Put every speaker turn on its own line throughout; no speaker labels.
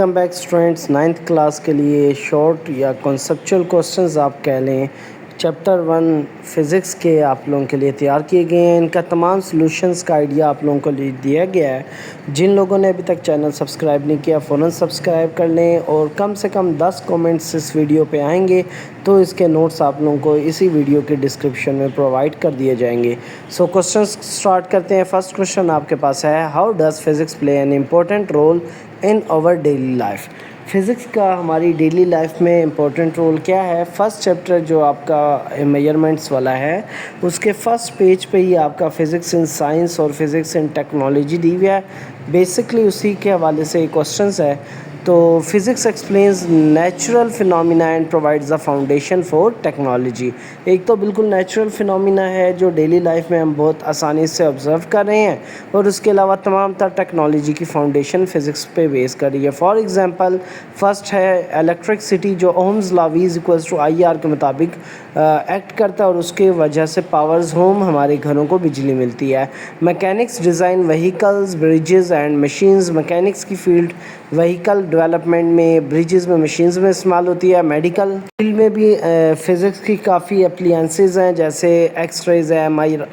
Welcome back students. Ninth class के लिए short या कॉन्सेप्चुअल क्वेश्चंस आप कह लें, चैप्टर 1 फ़िज़िक्स के आप लोगों के लिए तैयार किए गए हैं। इनका तमाम सॉल्यूशंस का आइडिया आप लोगों को दिया गया है। जिन लोगों ने अभी तक चैनल सब्सक्राइब नहीं किया फ़ौरन सब्सक्राइब कर लें और कम से कम 10 कमेंट्स इस वीडियो पे आएंगे तो इसके नोट्स आप लोगों को इसी वीडियो के डिस्क्रिप्शन में प्रोवाइड कर दिए जाएंगे। सो क्वेश्चन स्टार्ट करते हैं। फर्स्ट क्वेश्चन आपके पास है, how does physics play an important role in our daily life. Physics का हमारी डेली लाइफ में इम्पोर्टेंट रोल क्या है। फर्स्ट चैप्टर जो आपका मेजरमेंट्स वाला है उसके फर्स्ट पेज पे ही आपका फ़िज़िक्स इन साइंस और फिज़िक्स इन टेक्नोलॉजी दी हुई है। बेसिकली उसी के हवाले से क्वेश्चंस है। तो physics explains natural phenomena and provides the foundation for technology. एक तो बिल्कुल नेचुरल फिनोमिना है जो डेली लाइफ में हम बहुत आसानी से ऑब्ज़र्व कर रहे हैं और उसके अलावा तमाम तर टेक्नोलॉजी की फाउंडेशन फ़िज़िक्स पे बेस कर रही है। फॉर एग्जांपल फर्स्ट है इलेक्ट्रिसिटी, जो Ohm's law V equals to IR के मुताबिक एक्ट करता है और उसके वजह से पावर्स होम हमारे घरों को बिजली मिलती है। Mechanics design vehicles, bridges and machines. Mechanics की फील्ड व्हीकल डेवलपमेंट में, ब्रिजेस में, मशीन्स में इस्तेमाल होती है। मेडिकल फील्ड में भी फ़िज़िक्स की काफ़ी एप्लीकेंसेस हैं, जैसे एक्सरेज है,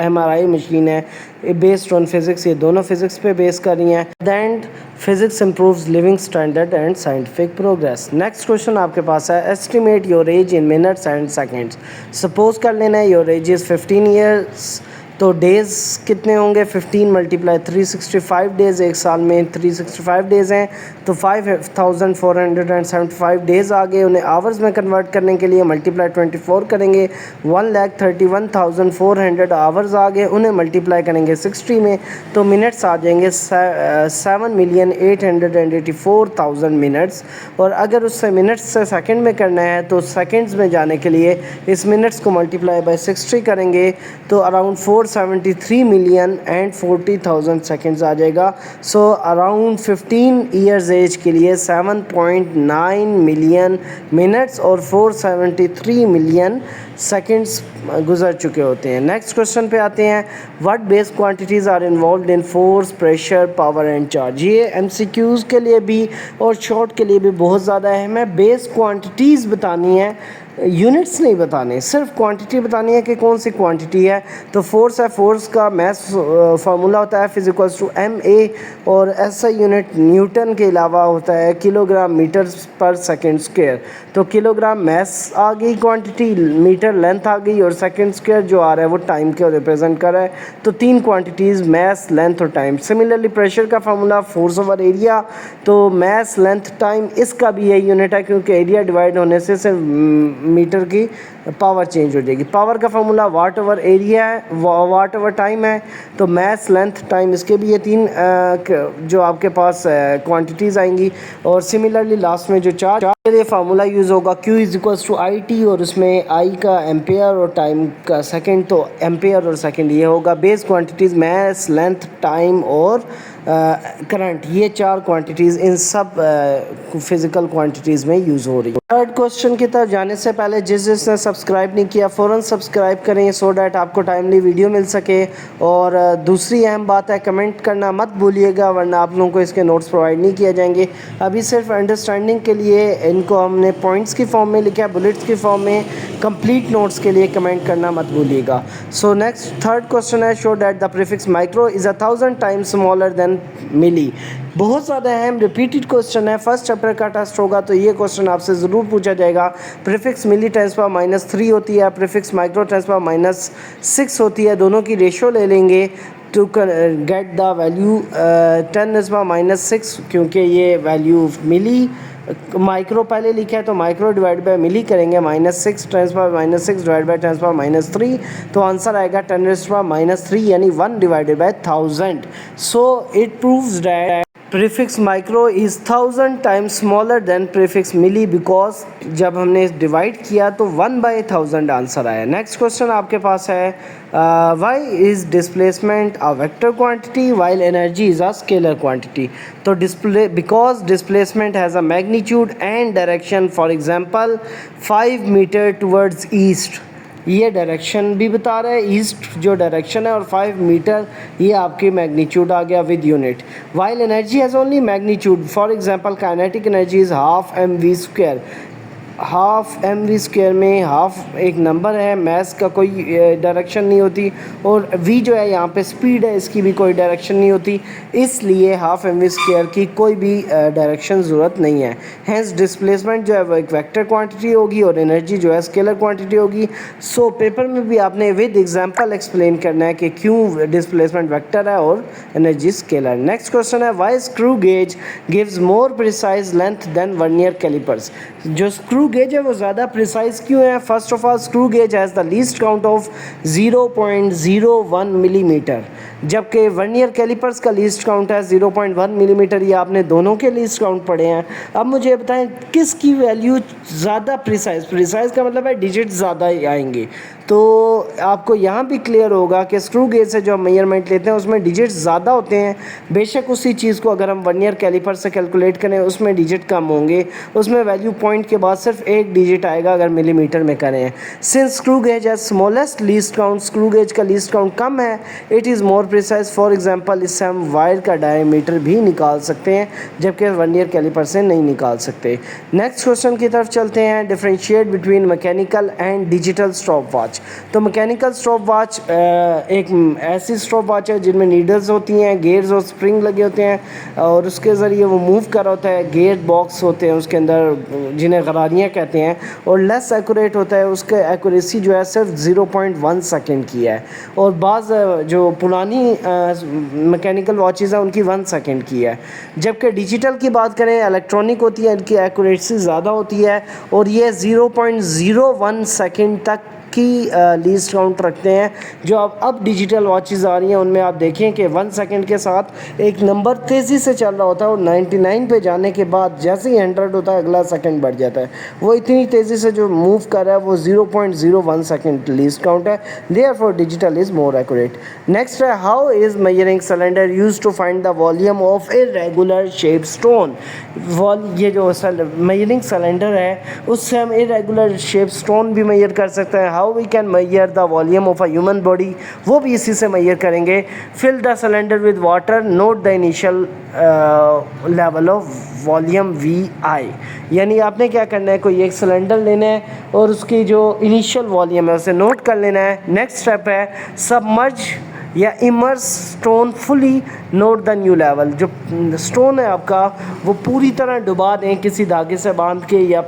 MRI मशीन है, बेस्ड ऑन फिज़िक्स। ये दोनों फिज़िक्स पे बेस कर रही हैं। Then physics improves living standard and scientific progress. Next question आपके पास है, estimate your age in minutes and seconds. Suppose कर लेना है योर एज इज़ 15 ईयर्स, तो डेज़ कितने होंगे, 15 मल्टीप्लाई 365 डेज़। एक साल में 365 डेज़ हैं तो 5475 डेज़ आ गए। उन्हें आवर्स में कन्वर्ट करने के लिए मल्टीप्लाई 24 करेंगे, 1,31,400 आवर्स आ गए। उन्हें मल्टीप्लाई करेंगे 60 में तो मिनट्स आ जाएंगे 7,884,000 मिनट्स। और अगर उससे मिनट्स से सेकंड में करना है तो सेकंड्स में जाने के लिए इस मिनट्स को मल्टीप्लाई बाय 60 करेंगे तो अराउंड 473,040,000 सेकेंड्स आ जाएगा। सो अराउंड 15 ईयर्स एज के लिए 7.9 मिलियन मिनट्स और 473 मिलियन सेकेंड्स गुजर चुके होते हैं। नेक्स्ट क्वेश्चन पे आते हैं, what base quantities are involved in force, pressure, power and charge. ये MCQs के लिए भी और शॉर्ट के लिए भी बहुत ज़्यादा अहम है। बेस क्वांटिटीज़ बतानी है, यूनिट्स नहीं बताने, सिर्फ क्वांटिटी बतानी है कि कौन सी क्वांटिटी है। तो फोर्स है, फोर्स का मैथ फार्मूला होता है F = ma और ऐसा यूनिट न्यूटन के अलावा होता है किलोग्राम मीटर पर सेकंड स्क्वायर। तो किलोग्राम मैथ आ गई क्वांटिटी, मीटर लेंथ आ गई और सेकंड स्क्वायर जो आ रहा है वो टाइम के रिप्रेजेंट कर रहा है। तो तीन क्वांटिटीज़ मैथ, लेंथ और टाइम। सिमिलरली प्रेशर का फार्मूला फोर्स ओवर एरिया, तो मैथ, लेंथ, टाइम, इसका भी यही यूनिट है क्योंकि एरिया डिवाइड होने से सिर्फ मीटर की पावर चेंज हो जाएगी। पावर का फार्मूला वाट ओवर एरिया है, वाट ओवर टाइम है। तो मैथ, लेंथ, टाइम, इसके भी ये तीन जो आपके पास क्वांटिटीज़ आएंगी। और सिमिलरली लास्ट में जो चार्ज के लिए फार्मूला यूज़ होगा Q = IT और उसमें I का एम्पेयर और टाइम का सेकंड, तो एम्पेयर और सेकंड ये होगा। Base quantities math, length, time और करंट, ये चार क्वांटिटीज़ इन सब फिज़िकल क्वांटिटीज़ में यूज़ हो रही है। थर्ड क्वेश्चन की तरफ जाने से पहले जिसने सब्सक्राइब नहीं किया फ़ौरन सब्सक्राइब करें सो डैट आपको टाइमली वीडियो मिल सके। और दूसरी अहम बात है, कमेंट करना मत भूलिएगा वरना आप लोगों को इसके नोट्स प्रोवाइड नहीं किए जाएंगे। अभी सिर्फ अंडरस्टैंडिंग के लिए इनको हमने पॉइंट्स की फॉर्म में लिखा है, बुलेट्स की फॉर्म में। कंप्लीट नोट्स के लिए कमेंट करना मत भूलिएगा। सो नेक्स्ट थर्ड क्वेश्चन है, show that the prefix micro is 1000 times smaller than milli. बहुत ज़्यादा अहम रिपीटेड क्वेश्चन है, फर्स्ट चैप्टर का टेस्ट होगा तो ये क्वेश्चन आपसे ज़रूर पूछा जाएगा। प्रीफिक्स मिली 10⁻³ होती है, प्रीफिक्स माइक्रो 10⁻6 होती है। दोनों की रेशो ले लेंगे टू गेट द वैल्यू 10⁻6, क्योंकि ये वैल्यू मिली माइक्रो पहले लिखा है तो माइक्रो डिवाइड बाय मिली करेंगे, -6 10⁻6 डिवाइड बाय 10⁻3, तो आंसर आएगा 10⁻³ यानी 1/1000। So it proves that prefix micro is 1000 times smaller than prefix milli, because जब हमने डिवाइड किया तो 1/1000 आंसर आया। नेक्स्ट क्वेश्चन आपके पास है, why is displacement a vector quantity while energy is a scalar quantity. तो because displacement has a magnitude and direction. For example 5 metre towards east, ये डायरेक्शन भी बता रहा है, ईस्ट जो डायरेक्शन है, और 5 मीटर ये आपकी मैग्नीट्यूड आ गया with unit. While energy has only magnitude, for example kinetic energy is half mv²। Half mv² में हाफ एक नंबर है, मैस का कोई डायरेक्शन नहीं होती, और v जो है यहाँ पे स्पीड है, इसकी भी कोई डायरेक्शन नहीं होती, इसलिए हाफ mv² की कोई भी डायरेक्शन ज़रूरत नहीं है। हैंस डिस्प्लेसमेंट जो है वो एक वेक्टर क्वांटिटी होगी और एनर्जी जो है स्केलर क्वांटिटी होगी। सो पेपर में भी आपने विद एग्जांपल एक्सप्लेन करना है कि क्यों डिस्प्लेसमेंट वेक्टर है और एनर्जी स्केलर। नेक्स्ट क्वेश्चन है, why screw gauge gives more precise length than vernier callipers. जो स्क्रू गेज है वो ज़्यादा प्रिसाइज क्यों है? First of all screw gauge has the least count of 0.01 millimetre, जबकि वर्नियर कैलिपर्स का लीस्ट काउंट है 0.1 मिलीमीटर। ये आपने दोनों के लीस्ट काउंट पढ़े हैं। अब मुझे बताएं किसकी वैल्यू ज़्यादा प्रिसाइज का मतलब है डिजिट ज़्यादा आएंगे। तो आपको यहाँ भी क्लियर होगा कि स्क्रू गेज से जो हम मेजरमेंट लेते हैं उसमें डिजिट ज़्यादा होते हैं। बेशक उसी चीज़ को अगर हम वर्नियर कैलिपर से कैलकुलेट करें उसमें डिजिट कम होंगे, उसमें वैल्यू पॉइंट के बाद सिर्फ एक डिजिट आएगा अगर मिलीमीटर में करें। सिंस स्क्रू गेज है smallest least count, screw gauge का लीस्ट काउंट कम है, it is more precise. For example इससे हम वायर का डायमीटर भी निकाल सकते हैं, जबकि वर्नियर कैलिपर से नहीं निकाल सकते। नेक्स्ट क्वेश्चन की तरफ चलते हैं, differentiate between mechanical and digital stop watch. तो मैकेनिकल स्टॉप वॉच एक ऐसी स्टॉप वॉच है जिनमें नीडल्स होती हैं, गेयर्स और स्प्रिंग लगे होते हैं और उसके ज़रिए वो मूव कर रहा होता है। गेयर बॉक्स होते हैं उसके अंदर जिन्हें गरारियाँ कहते हैं, और लेस एक्यूरेट होता है, उसका एक्यूरेसी जो है सिर्फ 0.1 सेकेंड की है, और बाज़ जो पुरानी मैकेनिकल वॉचेज़ हैं उनकी 1 सेकेंड की है। जबकि डिजिटल की बात करें, इलेक्ट्रॉनिक होती है, इनकी एक्यूरेसी ज़्यादा होती है और ये 0.01 सेकेंड तक की लीस्ट काउंट रखते हैं। जो अब डिजिटल वॉचेस आ रही हैं उनमें आप देखें कि 1 सेकंड के साथ एक नंबर तेज़ी से चल रहा होता है और 99 पे जाने के बाद जैसे ही 100 होता है अगला सेकंड बढ़ जाता है। वो इतनी तेज़ी से जो मूव कर रहा है वो 0.01 सेकंड लीस्ट काउंट है, therefore digital is more accurate. Next है, how is measuring cylinder used to find the volume of a regular shape stone. ये जो मेजरिंग सिलेंडर है उससे हम इरेगुलर शेप स्टोन भी मेजर कर सकते हैं। How we can measure the volume of a human body, वो भी इसी से मेजर करेंगे। Fill the cylinder with water, note the initial level of volume VI। यानी आपने क्या करना है, कोई एक सिलेंडर लेना है और उसकी जो इनिशियल वॉल्यूम है उसे नोट कर लेना है। नेक्स्ट स्टेप है सबमर्ज या immerse stone fully, note the new level. जो स्टोन है आपका वो पूरी तरह डुबा दें किसी धागे से बांध के या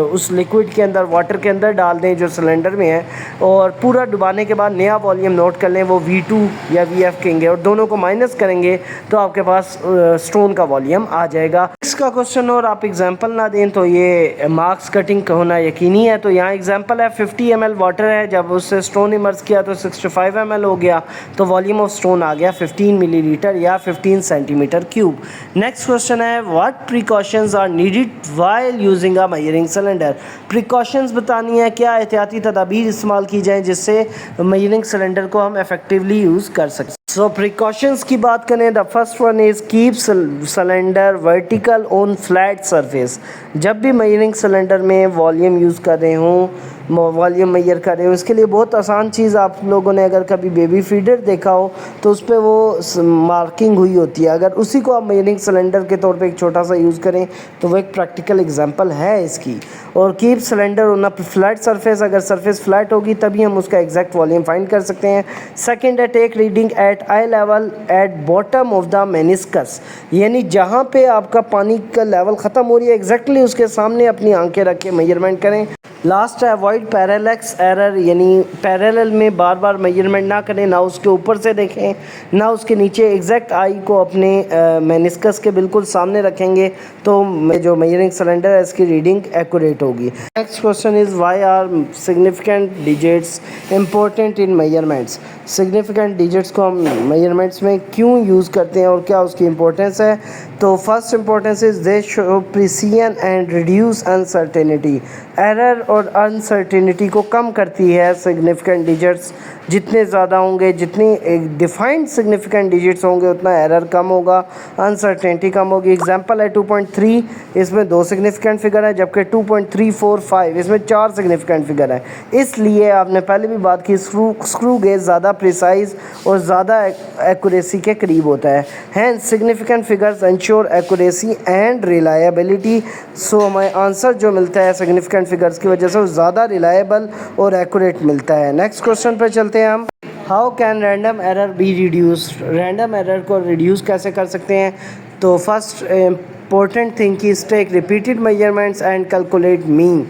उस लिक्विड के अंदर, वाटर के अंदर डाल दें जो सिलेंडर में है, और पूरा डुबाने के बाद नया वॉल्यूम नोट कर लें, वो V2 या VF कहेंगे, और दोनों को माइनस करेंगे तो आपके पास स्टोन का वॉल्यूम आ जाएगा। इसका क्वेश्चन और आप एग्जाम्पल ना दें तो ये मार्क्स कटिंग होना यकीनी है। तो यहाँ एग्जाम्पल है 50 ml वाटर है, जब उससे स्टोन इमर्स किया तो 65 ml हो गया, तो वॉल्यूम ऑफ स्टोन आ गया 15 मिलीलीटर या 15 सेंटीमीटर क्यूब। नेक्स्ट क्वेश्चन है, what precautions are needed while using a measuring cylinder. Precautions बतानी है, क्या एहतियाती तदाबीर इस्तेमाल की जाए जिससे मेजरिंग सिलेंडर को हम इफेक्टिवली यूज़ कर सकें। सो प्रिकॉशंस की बात करें, the first one is keep cylinder vertical on flat surface. जब भी मेजरिंग सिलेंडर में वॉल्यूम यूज़ कर रहे हों, वॉल्यूम मेजर कर रहे हो, इसके लिए बहुत आसान चीज़, आप लोगों ने अगर कभी बेबी फीडर देखा हो तो उस पर वो मार्किंग हुई होती है, अगर उसी को आप मेजरिंग सिलेंडर के तौर पे एक छोटा सा यूज़ करें तो वो एक प्रैक्टिकल एग्जांपल है इसकी। और keep cylinder on a flat surface, अगर सरफेस फ्लैट होगी तभी हम उसका एग्जैक्ट वॉल्यूम फाइंड कर सकते हैं। सेकेंड है, take reading at eye level at bottom of the meniscus, यानी जहाँ पे आपका पानी का लेवल ख़त्म हो रही है एग्जैक्टली उसके सामने अपनी आंखें रख के मेजरमेंट करें। लास्ट है, अवॉइड पैरेलैक्स एरर, यानी पैरेलल में बार बार मेजरमेंट ना करें, ना उसके ऊपर से देखें ना उसके नीचे, एग्जैक्ट आई को अपने मेनिस्कस के बिल्कुल सामने रखेंगे तो जो मेजरिंग सिलेंडर है इसकी रीडिंग एक्यूरेट होगी। Next question is, why are significant digits important in measurements. Significant digits को हम मेजरमेंट्स में क्यों यूज़ करते हैं और क्या उसकी इंपॉर्टेंस है। तो first importance is they show precision and reduce uncertainty. Error और अनसर्टिनिटी को कम करती है। सिग्निफिकेंट डिजिट्स जितने ज़्यादा होंगे, जितनी एक डिफाइंड सिग्निफिकेंट डिजिट्स होंगे, उतना एरर कम होगा, अनसर्टेनिटी कम होगी। एग्जांपल है 2.3, इसमें 2 सिग्निफिकेंट फिगर है, जबकि 2.345 इसमें 4 सिग्निफिकेंट फिगर है। इसलिए आपने पहले भी बात की, स्क्रू गेज ज़्यादा प्रिसाइज और ज़्यादा एक्यूरेसी के करीब होता है। Hence significant figures ensure accuracy and reliability. So हमें आंसर जो मिलता है सिग्निफिकेंट फिगर्स की वजह से वो ज़्यादा रिलायबल और एक्यूरेट मिलता है। नेक्स्ट क्वेश्चन पर चलते हैं हम। How can random error be reduced? Random error को रिड्यूस कैसे कर सकते हैं? तो first important thing is take repeated measurements and calculate mean.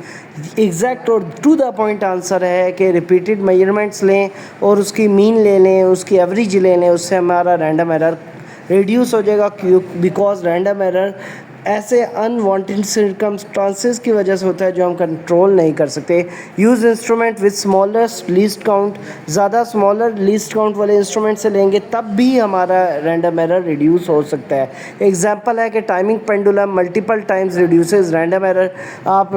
Exact और टू द पॉइंट आंसर है कि रिपीटेड मेजरमेंट्स लें और उसकी मीन ले लें, उसकी एवरेज ले लें, उससे हमारा रैंडम एरर रिड्यूस हो जाएगा। क्यों? बिकॉज रैंडम एरर ऐसे अनवांटेड सर्कमस्टांसेस की वजह से होता है जो हम कंट्रोल नहीं कर सकते। Use instrument with smallest least count. ज़्यादा स्मॉलर लीस्ट काउंट वाले इंस्ट्रूमेंट से लेंगे तब भी हमारा रैंडम एरर रिड्यूस हो सकता है। एग्जांपल है कि timing pendulum multiple times reduces random error. आप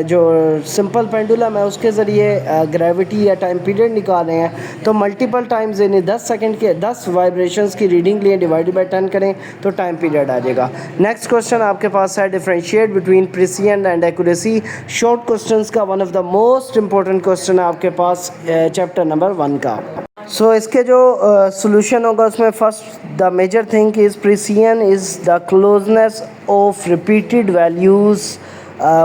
जो सिंपल पेंडुलम है उसके ज़रिए ग्रेविटी या टाइम पीरियड निकाल रहे हैं तो मल्टीपल टाइम्स यानी 10 सेकेंड के 10 वाइब्रेशंस की रीडिंग लिए डिवाइडेड बाई 10 करें तो टाइम पीरियड आ जाएगा। नेक्स्ट क्वेश्चन आपके पास है differentiate between precision and accuracy. Short questions का one of the most important question है आपके पास चैप्टर नंबर 1 का। सो इसके जो सोल्यूशन होगा उसमें first the major thing is precision is the closeness of repeated values.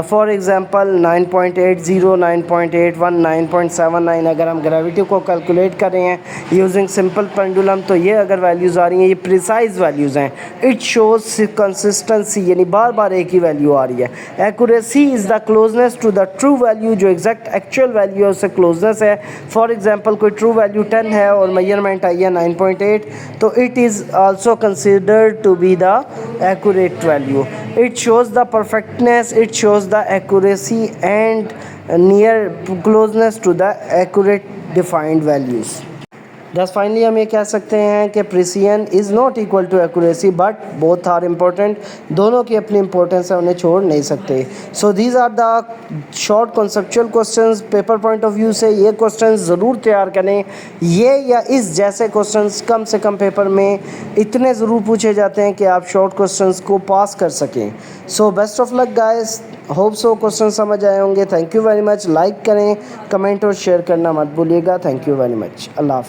For example 9.80, 9.81, 9.79 अगर हम ग्रेविटी को कैलकुलेट कर रहे हैं यूजिंग सिंपल पेंडुलम तो ये अगर वैल्यूज़ आ रही हैं ये प्रिसाइज वैल्यूज़ हैं। इट शोज़ कंसिस्टेंसी यानी बार बार एक ही वैल्यू आ रही है। Accuracy is the closeness to the true value, जो एग्जैक्ट एक्चुअल वैल्यू है उससे क्लोजनेस है। फॉर एग्ज़ाम्पल कोई ट्रू वैल्यू 10 है और मेजरमेंट आई है 9.8 तो it is also considered to be the accurate value. It shows the perfectness, it shows the accuracy and near closeness to the accurate defined values. Thus finally हम ये कह सकते हैं कि precision is not equal to accuracy but both are important. दोनों की अपनी importance है, उन्हें छोड़ नहीं सकते। So these are the short conceptual questions. Paper point of view से ये क्वेश्चंस ज़रूर तैयार करें। ये या इस जैसे क्वेश्चंस कम से कम पेपर में इतने ज़रूर पूछे जाते हैं कि आप शॉर्ट क्वेश्चंस को पास कर सकें। So best of luck guys, hope so question समझ आए होंगे। Thank you very much. Like करें, कमेंट और शेयर करना मत भूलिएगा। Thank you very much. अल्लाह हाफ़िज़।